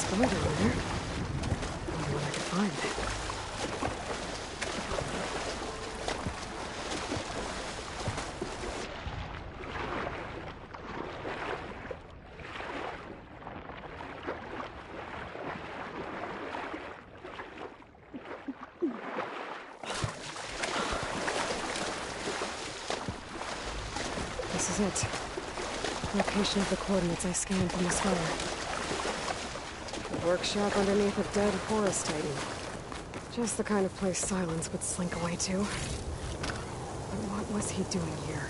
spider in there. Wonder what I could find. This is it. Location of the coordinates I scanned from the scar. The workshop underneath a dead forest titan. Just the kind of place Silence would slink away to. But what was he doing here?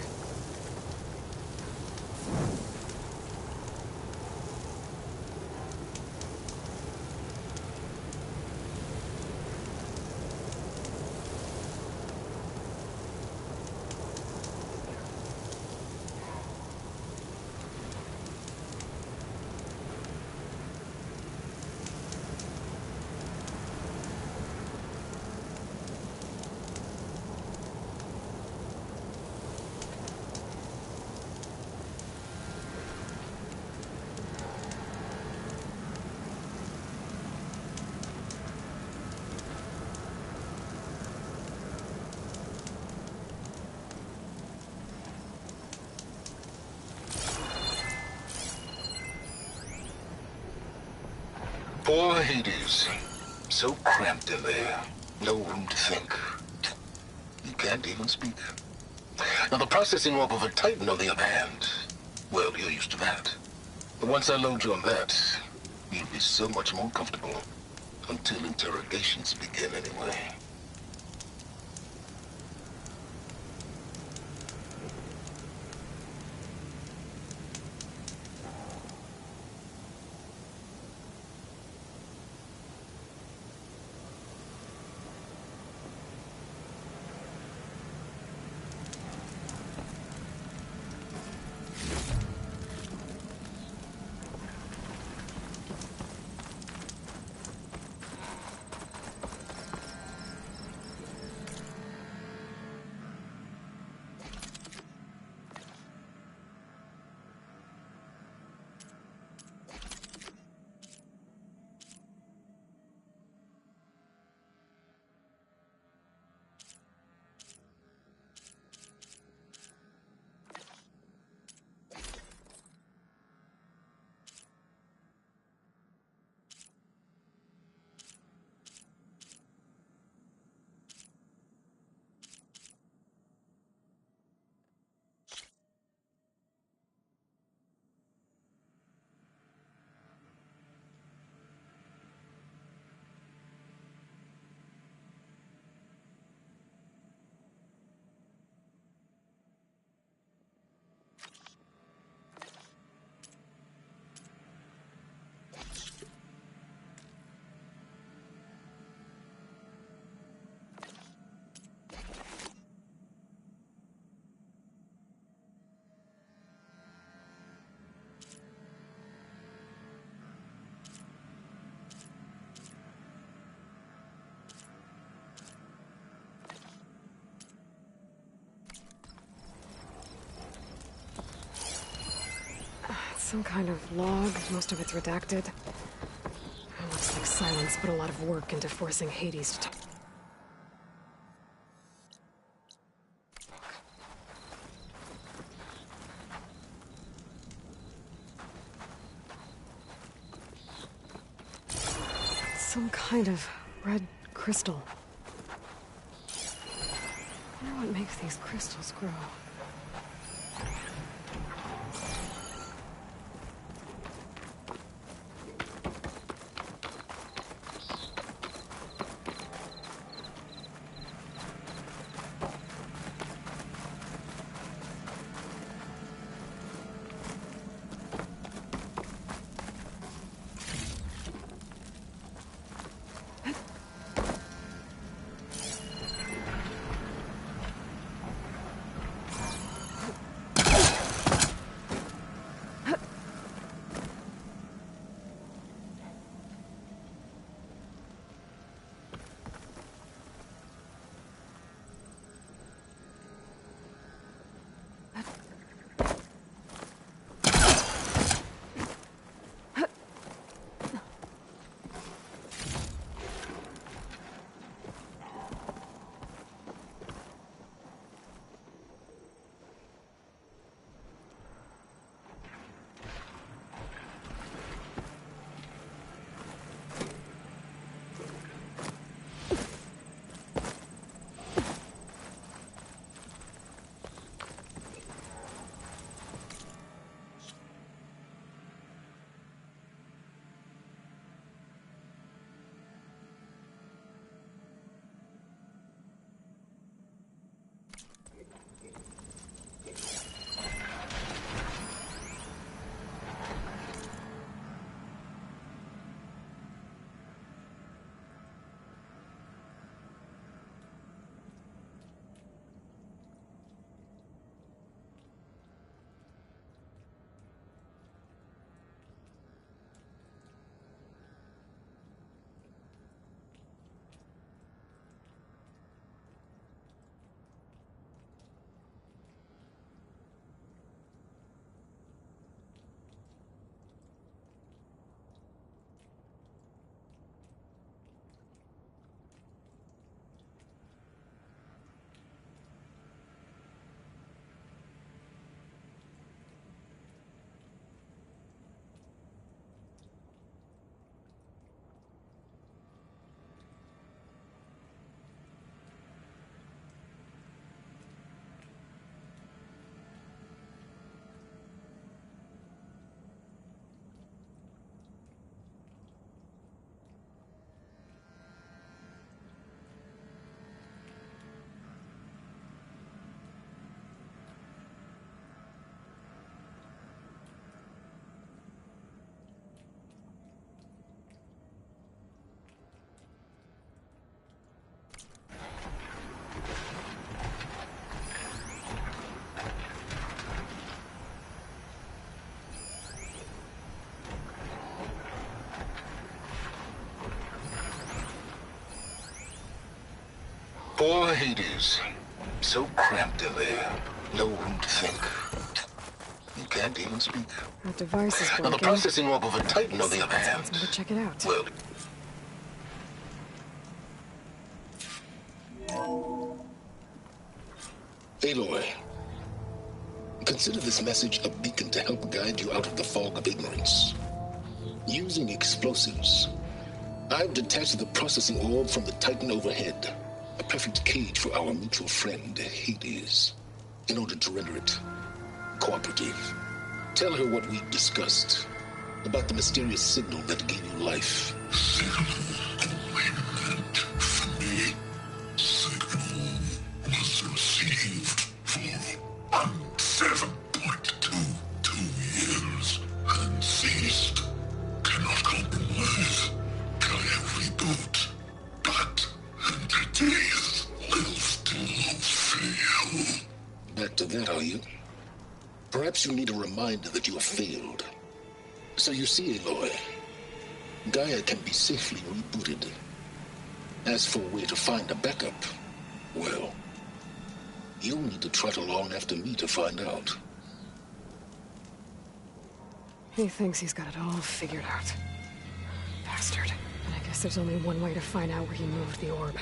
Poor Hades. So cramped in there. No room to think. You can't even speak. Now the processing orb of a Titan, on the other hand, well, you're used to that. But once I load you on that, you'll be so much more comfortable. Until interrogations begin, anyway. Some kind of log, most of it's redacted. It looks like Silence put a lot of work into forcing Hades to some kind of red crystal. I wonder what makes these crystals grow. Poor Hades. So cramped in there. No room to think. You can't even speak. That device is Now, broken. the processing warp of a Titan, on the other hand. Let's never check it out. Well... Aloy, consider this message a beacon to help guide you out of the fog of ignorance. Using explosives, I've detached the processing orb from the Titan overhead, a perfect cage for our mutual friend, Hades, in order to render it cooperative. Tell her what we've discussed about the mysterious signal that gave you life. Signal only meant for me. Signal was received for 7.22 years and ceased. Cannot compromise. Can I reboot? But entities will still fail. Back to that, are you? Perhaps you need a reminder that you have failed. So you see, Aloy, Gaia can be safely rebooted. As for where to find a backup, well, you'll need to trot along after me to find out. He thinks he's got it all figured out. Bastard. But I guess there's only one way to find out where he moved the orb.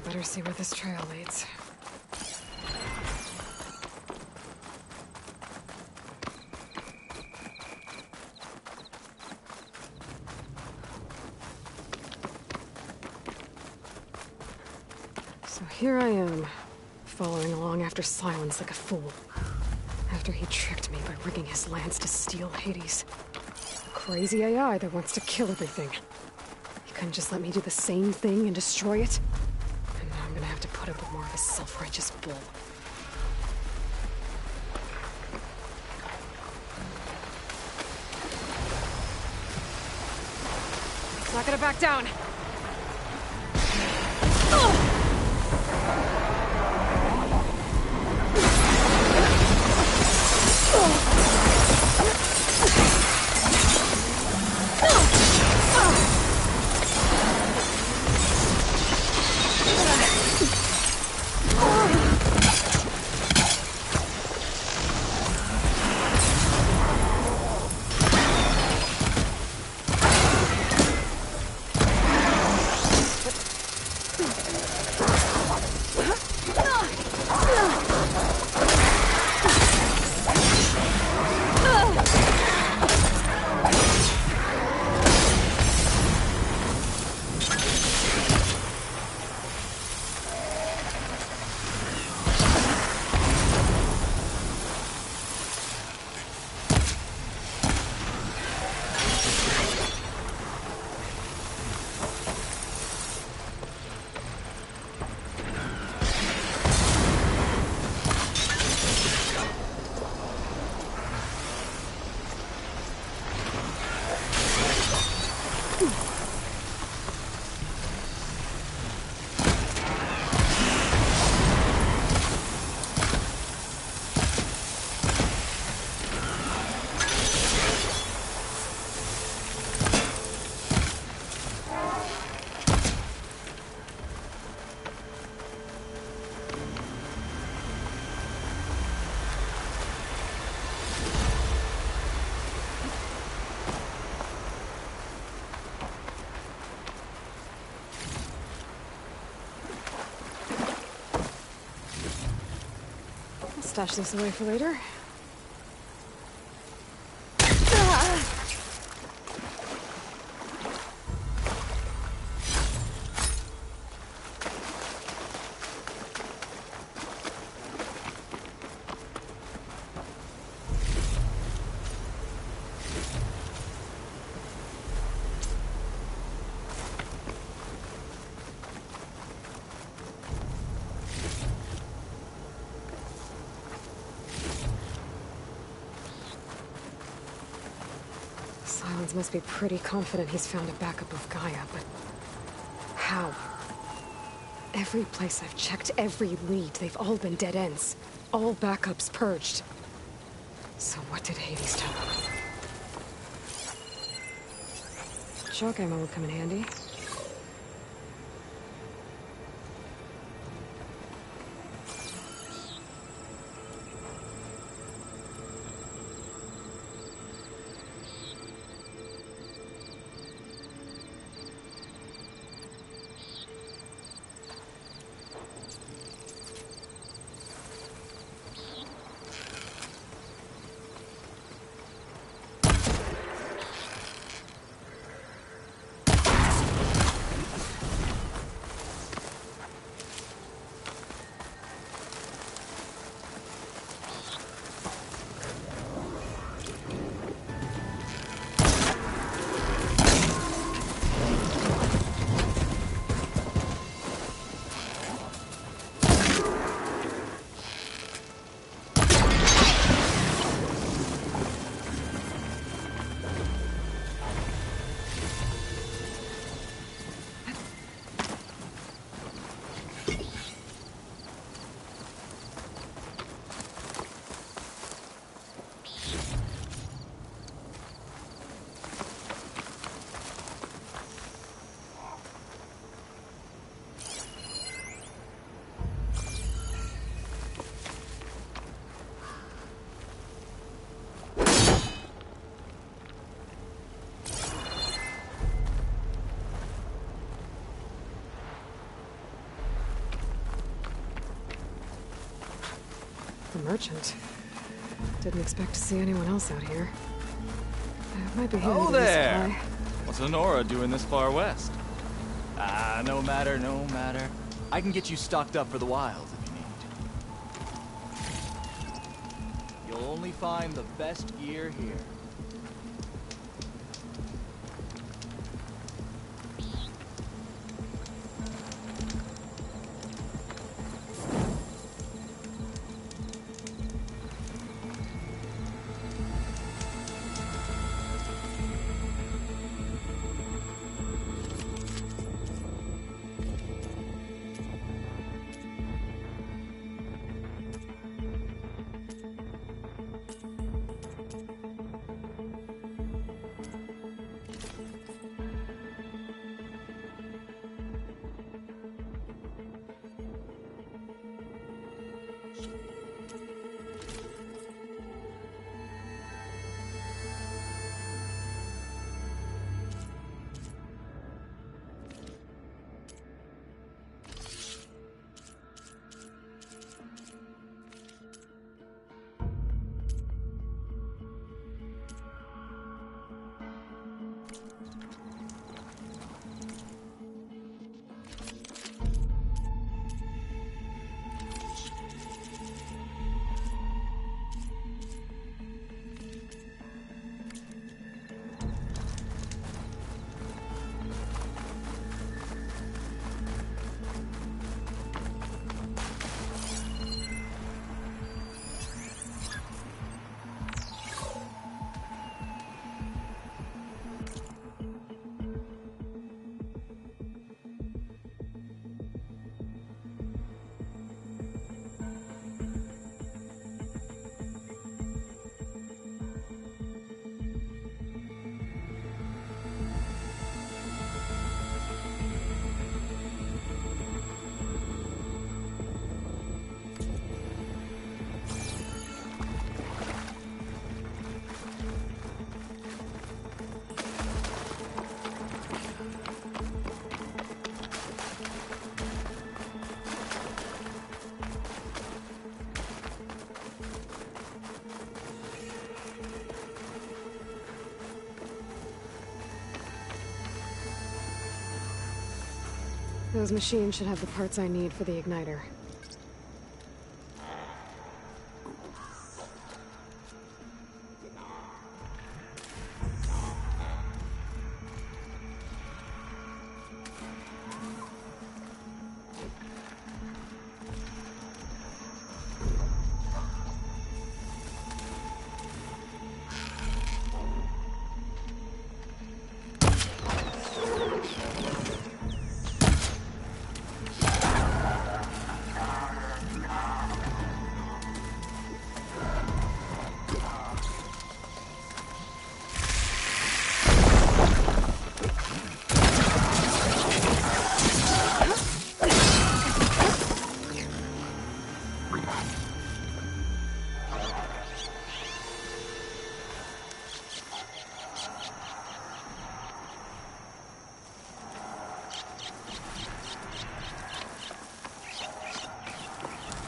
Better see where this trail leads. So here I am, following along after Silence like a fool. After he tricked me by rigging his lance to steal Hades. A crazy AI that wants to kill everything. He couldn't just let me do the same thing and destroy it? I'm gonna have to put up with more of his self-righteous bull. It's not gonna back down. Stash this away for later. Silence must be pretty confident he's found a backup of Gaia, but how? Every place I've checked, every lead, they've all been dead ends. All backups purged. So what did Hades tell him? Shock ammo would come in handy. The merchant. Didn't expect to see anyone else out here. Might be here. Oh there! What's Honora doing this far west? Ah, no matter, no matter. I can get you stocked up for the wilds if you need. You'll only find the best gear here. Those machines should have the parts I need for the igniter.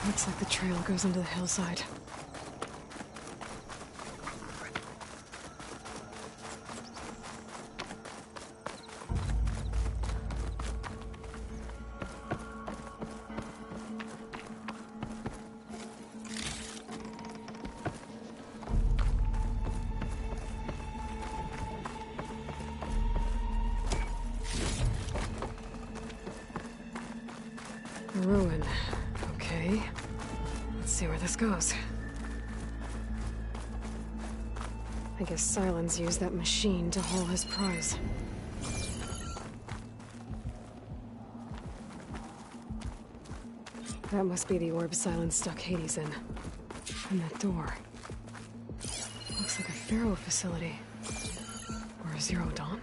Looks like the trail goes into the hillside. Ruin. Okay. Let's see where this goes. I guess Silence used that machine to haul his prize. That must be the orb Silence stuck Hades in. And that door. Looks like a Pharaoh facility. Or a Zero Dawn?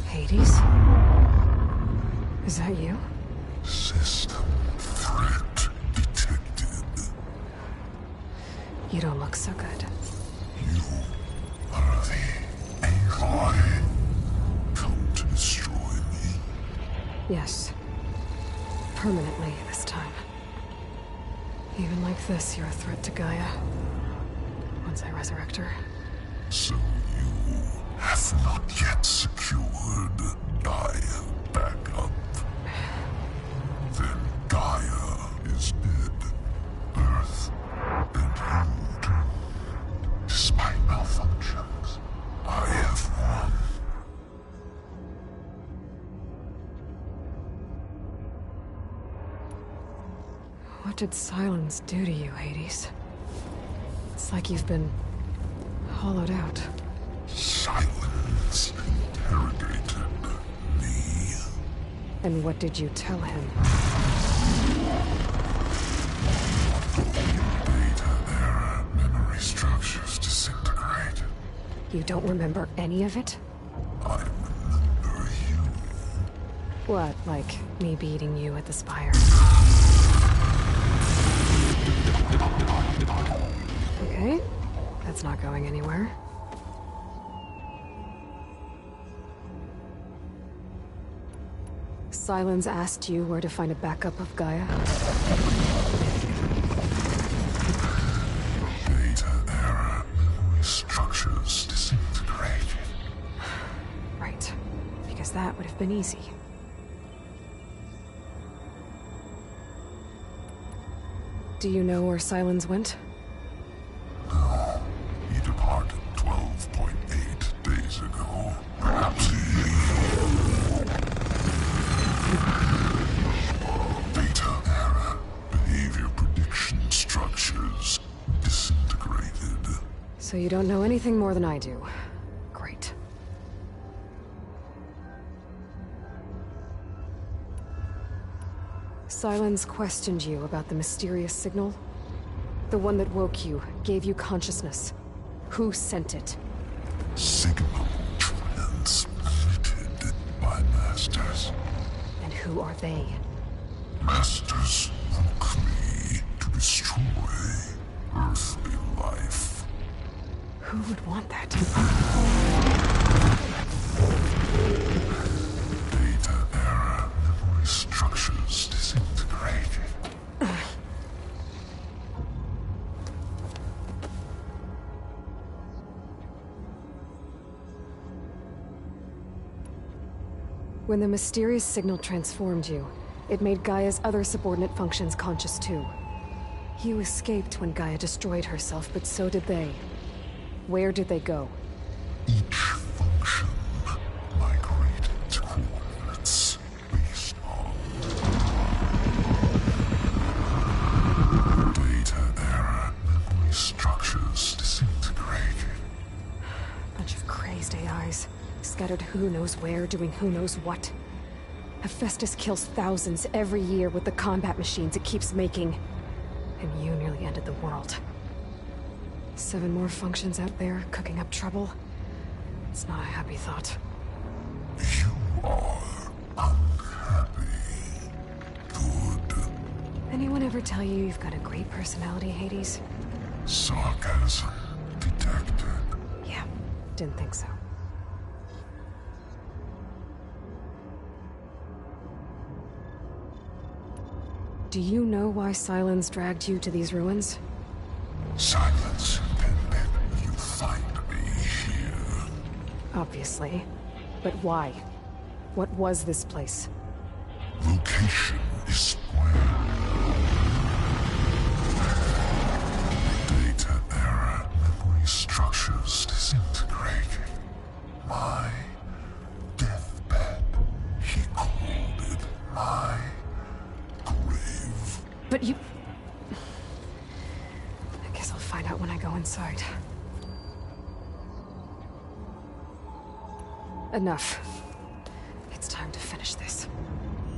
Hades? Is that you? System threat detected. You don't look so good. You are the AI. Come to destroy me. Yes. Permanently this time. Even like this, you're a threat to Gaia. Once I resurrect her. So you have not yet secured Gaia back up. Then Gaia is dead. Earth and you doomed. Despite malfunctions, I have won. What did Silence do to you, Hades? It's like you've been hollowed out. Silence interrogated me. And what did you tell him? Data error. Memory structures disintegrate. You don't remember any of it? I remember you. What, like me beating you at the Spire? Okay, that's not going anywhere. Silence asked you where to find a backup of Gaia? Data error. Memory structures disintegrated. Right, because that would have been easy. Do you know where Silence went? No. He departed 12.8 days ago. Perhaps he... Data error. Behavior prediction structures disintegrated. So you don't know anything more than I do. Great. Silence questioned you about the mysterious signal? The one that woke you, gave you consciousness. Who sent it? who are they? Masters me to destroy earthly life. Who would want that? Data error, memory structures disintegrated. When the mysterious signal transformed you, it made Gaia's other subordinate functions conscious too. You escaped when Gaia destroyed herself, but so did they. Where did they go? Each function migrated to coordinates based on data error, memory structures disintegrated. Bunch of crazed AIs, scattered who knows where, doing who knows what. Hephaestus kills thousands every year with the combat machines it keeps making. And you nearly ended the world. 7 more functions out there, cooking up trouble. It's not a happy thought. You are unhappy. Good. Anyone ever tell you you've got a great personality, Hades? Sarcasm detected. Yeah, didn't think so. Do you know why Silence dragged you to these ruins? Silence intended you find me here. Obviously. But why? What was this place? Location is square. Data error, memory structures disintegrated. My deathbed, he called it my grave. But you... I guess I'll find out when I go inside. Enough. It's time to finish this.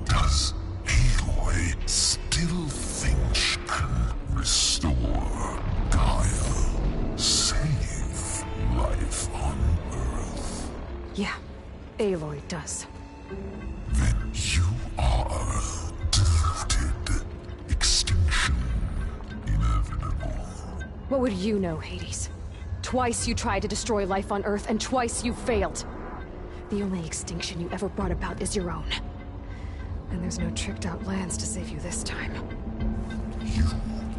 Does Aloy still think she can restore Gaia? Save life on Earth? Yeah, Aloy does. Then you are deluded. Extinction inevitable. What would you know, Hades? Twice you tried to destroy life on Earth, and twice you failed. The only extinction you ever brought about is your own. And there's no tricked-out lands to save you this time. You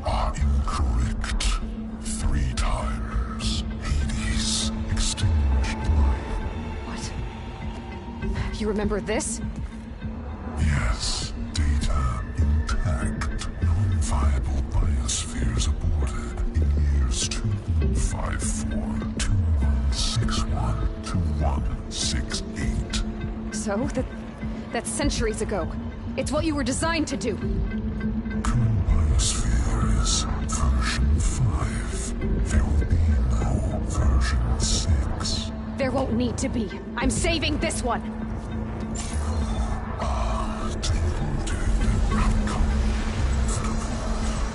are incorrect. 3 times. Hades extinguished life. What? You remember this? Yes, data intact. Non-viable biospheres aborted in years 254, 2161, 2168. So? That's centuries ago. It's what you were designed to do. Current biosphere is version 5. There will be no version 6. There won't need to be. I'm saving this one. Deluded.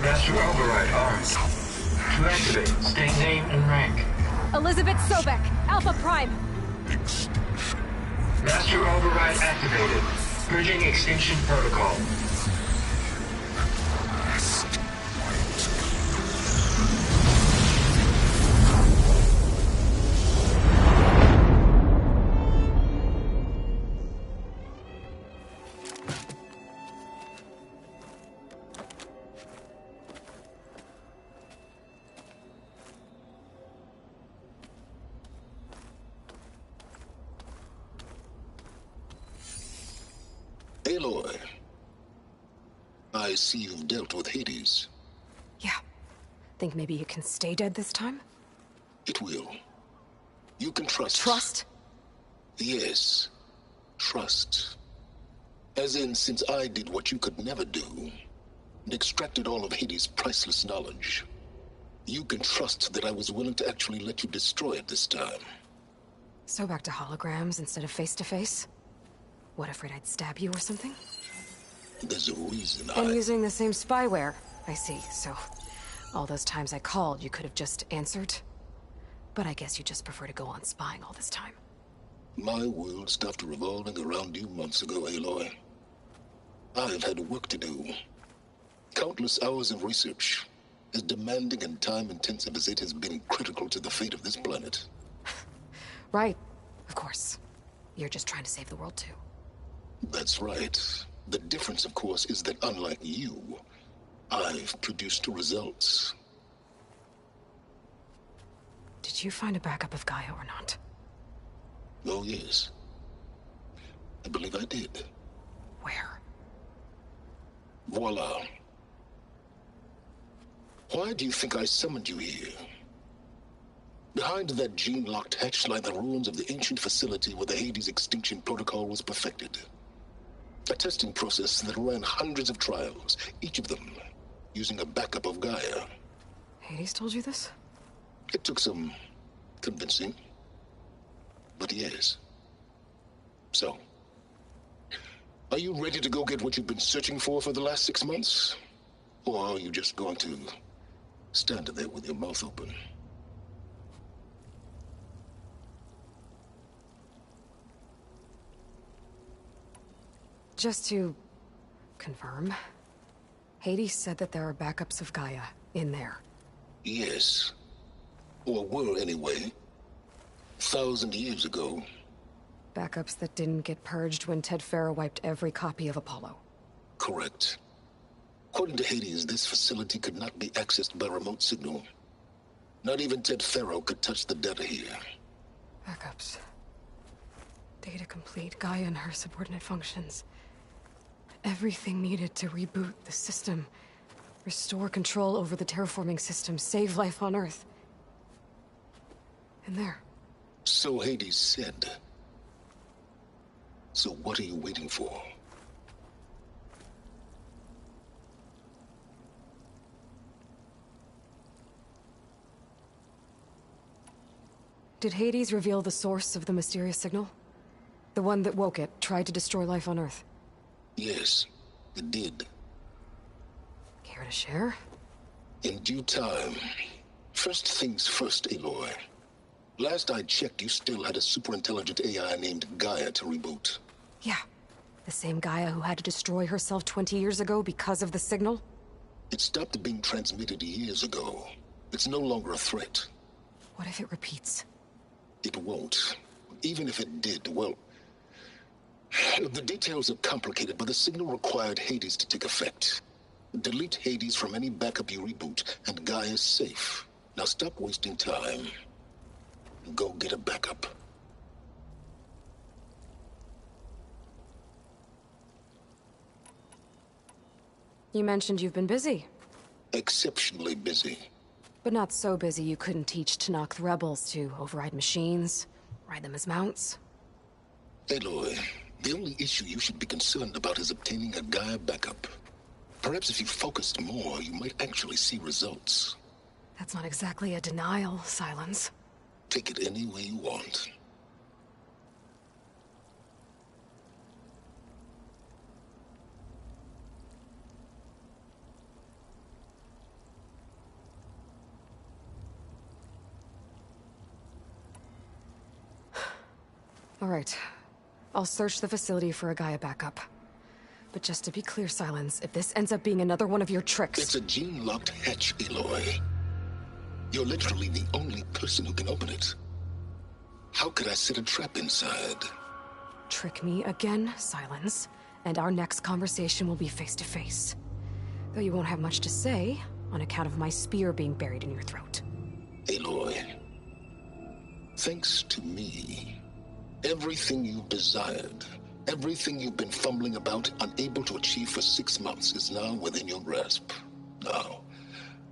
Master Override armed. To activate, state name and rank. Elizabeth Sobek, Alpha Prime. Extinction. Master Override activated. Bridging extinction protocol. Aloy, I see you've dealt with Hades. Yeah. Think maybe you can stay dead this time? It will. You can trust. Trust? Yes. Trust. As in, since I did what you could never do, and extracted all of Hades' priceless knowledge, you can trust that I was willing to actually let you destroy it this time. So back to holograms instead of face-to-face? What, afraid I'd stab you or something? There's a reason And using the same spyware. I see, so... all those times I called, you could have just answered? But I guess you just prefer to go on spying all this time. My world stopped revolving around you months ago, Aloy. I've had work to do. Countless hours of research, as demanding and time-intensive as it has been critical to the fate of this planet. Right. Of course. You're just trying to save the world, too. That's right. The difference, of course, is that unlike you, I've produced results. Did you find a backup of Gaia or not? Oh, yes. I believe I did. Where? Voila. Why do you think I summoned you here? Behind that gene-locked hatch lie the ruins of the ancient facility where the Hades extinction protocol was perfected. A testing process that ran hundreds of trials, each of them using a backup of Gaia. Hades told you this? It took some convincing, but yes. So, are you ready to go get what you've been searching for the last 6 months? Or are you just going to stand there with your mouth open? Just to confirm, Hades said that there are backups of Gaia in there. Yes. Or were anyway. 1,000 years ago. Backups that didn't get purged when Ted Farrow wiped every copy of Apollo. Correct. According to Hades, this facility could not be accessed by remote signal. Not even Ted Farrow could touch the data here. Backups. Data complete, Gaia and her subordinate functions. Everything needed to reboot the system. Restore control over the terraforming system, save life on Earth. And there. So Hades said. So what are you waiting for? Did Hades reveal the source of the mysterious signal? The one that woke it, tried to destroy life on Earth? Yes, it did. Care to share? In due time. First things first, Aloy. Last I checked, you still had a superintelligent AI named Gaia to reboot. Yeah. The same Gaia who had to destroy herself 20 years ago because of the signal? It stopped being transmitted years ago. It's no longer a threat. What if it repeats? It won't. Even if it did, well... The details are complicated, but the signal required Hades to take effect. Delete Hades from any backup you reboot, and Gaia's safe. Now stop wasting time. Go get a backup. You mentioned you've been busy. Exceptionally busy. But not so busy you couldn't teach Tanakh the rebels to override machines, ride them as mounts. Aloy, the only issue you should be concerned about is obtaining a Gaia backup. Perhaps if you focused more, you might actually see results. That's not exactly a denial, Silence. Take it any way you want. All right. I'll search the facility for a Gaia backup. But just to be clear, Silence, if this ends up being another one of your tricks... It's a gene-locked hatch, Aloy. You're literally the only person who can open it. How could I set a trap inside? Trick me again, Silence, and our next conversation will be face-to-face. Though you won't have much to say, on account of my spear being buried in your throat. Aloy, thanks to me, everything you've desired, everything you've been fumbling about, unable to achieve for 6 months, is now within your grasp. Now,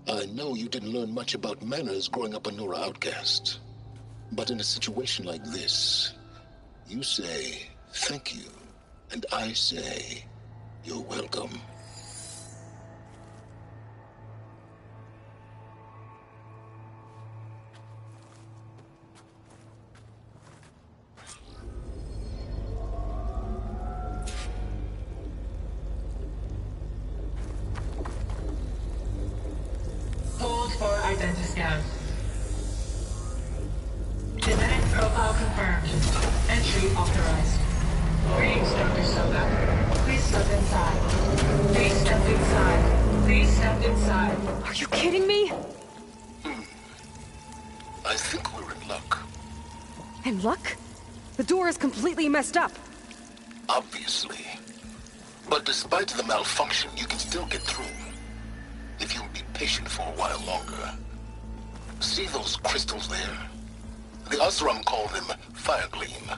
I know you didn't learn much about manners growing up a Nora outcast. But in a situation like this, you say, thank you, and I say, you're welcome. Hold for identity scan. Genetic profile confirmed. Entry authorized. Greetings, Dr. Soga. Please step inside. Please step inside. Are you kidding me? I think we're in luck. In luck? The door is completely messed up. Obviously. But despite the malfunction, you can still get through. If you'll be patient for a while longer. See those crystals there? The Osram call them fire gleam.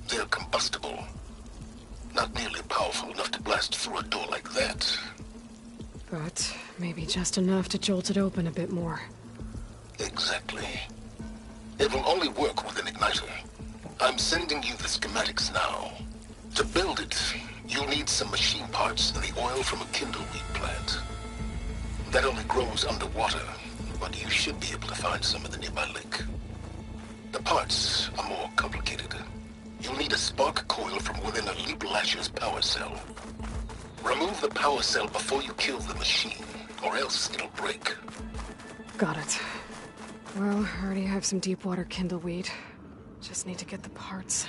They're combustible. Not nearly powerful enough to blast through a door like that. But maybe just enough to jolt it open a bit more. Exactly. It will only work with an igniter. I'm sending you the schematics now. To build it, you'll need some machine parts and the oil from a kindleweed plant. That only grows underwater, but you should be able to find some in the nearby lake. The parts are more complicated. You'll need a spark coil from within a Leap Lasher's power cell. Remove the power cell before you kill the machine, or else it'll break. Got it. Well, I already have some deep water kindleweed. Just need to get the parts.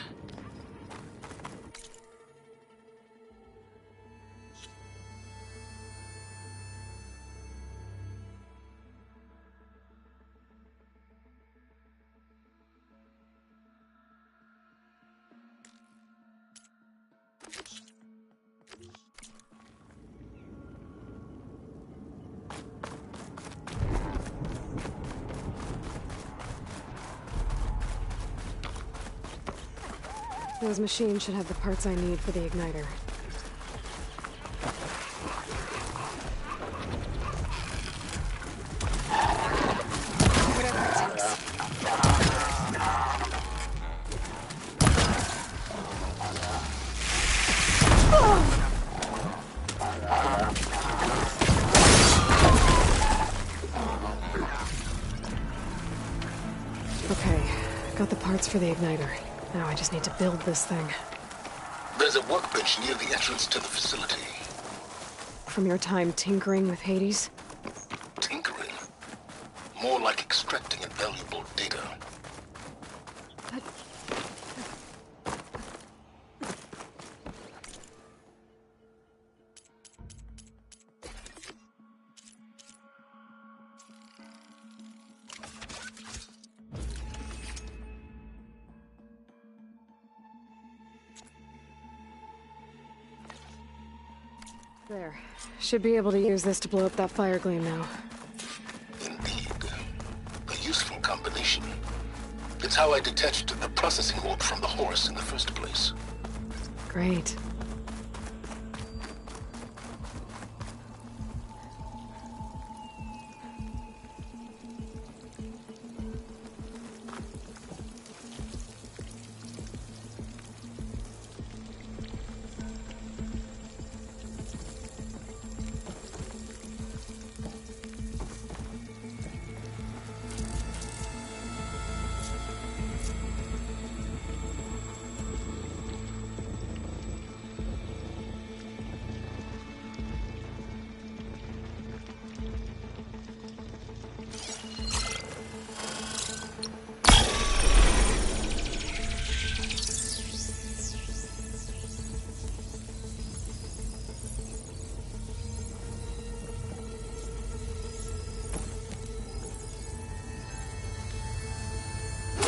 Those machines should have the parts I need for the igniter. Whatever it takes. Okay, got the parts for the igniter. Now I just need to build this thing. There's a workbench near the entrance to the facility. From your time tinkering with Hades? Tinkering? More like extracting invaluable data. But... There. Should be able to use this to blow up that fire gleam now. Indeed. A useful combination. It's how I detached the processing warp from the Horus in the first place. Great.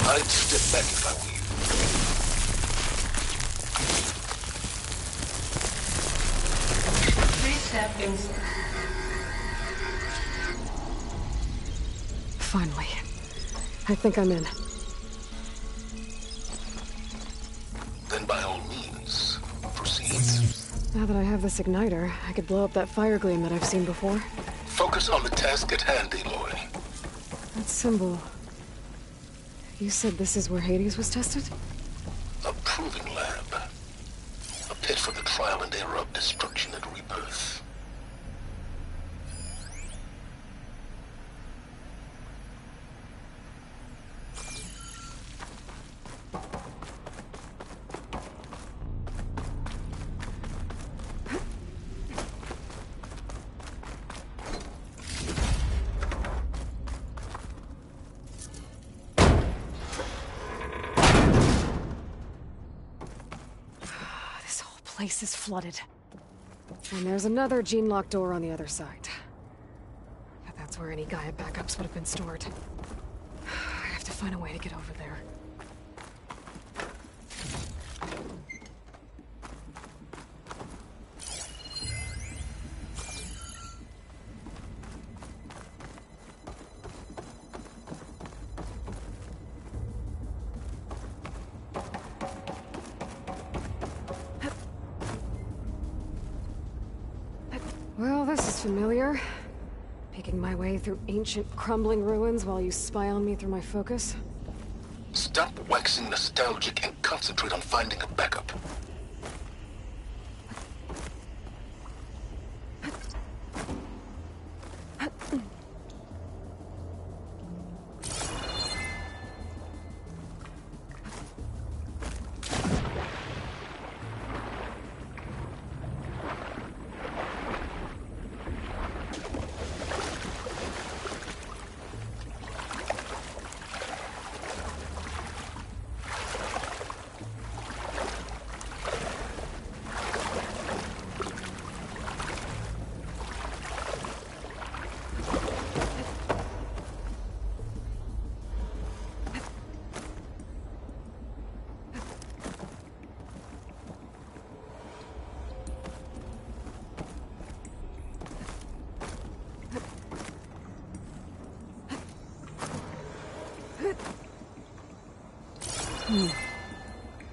I'd step back if I were you. Please step inside. Finally. I think I'm in. Then by all means, proceed. Now that I have this igniter, I could blow up that fire gleam that I've seen before. Focus on the task at hand, Aloy. That symbol... You said this is where Hades was tested? A proving lab. A pit for the trial and error of destruction and rebirth. This whole place is flooded. And there's another gene lock door on the other side. That's where any Gaia backups would have been stored. I have to find a way to get over there. Well, this is familiar. Making my way through ancient, crumbling ruins while you spy on me through my focus. Stop waxing nostalgic and concentrate on finding a backup.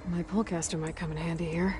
My pullcaster might come in handy here.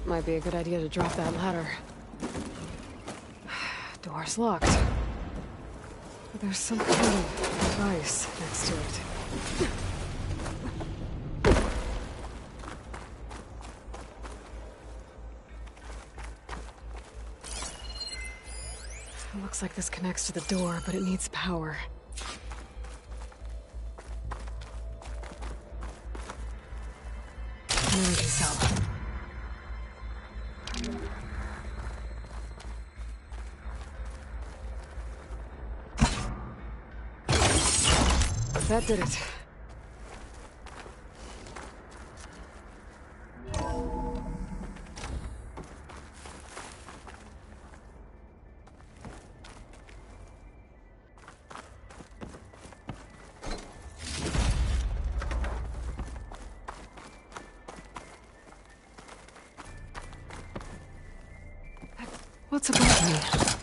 Might be a good idea to drop that ladder. Door's locked. But there's some kind of device next to it. It looks like this connects to the door, but it needs power. Energy cell. That did it. What's above me?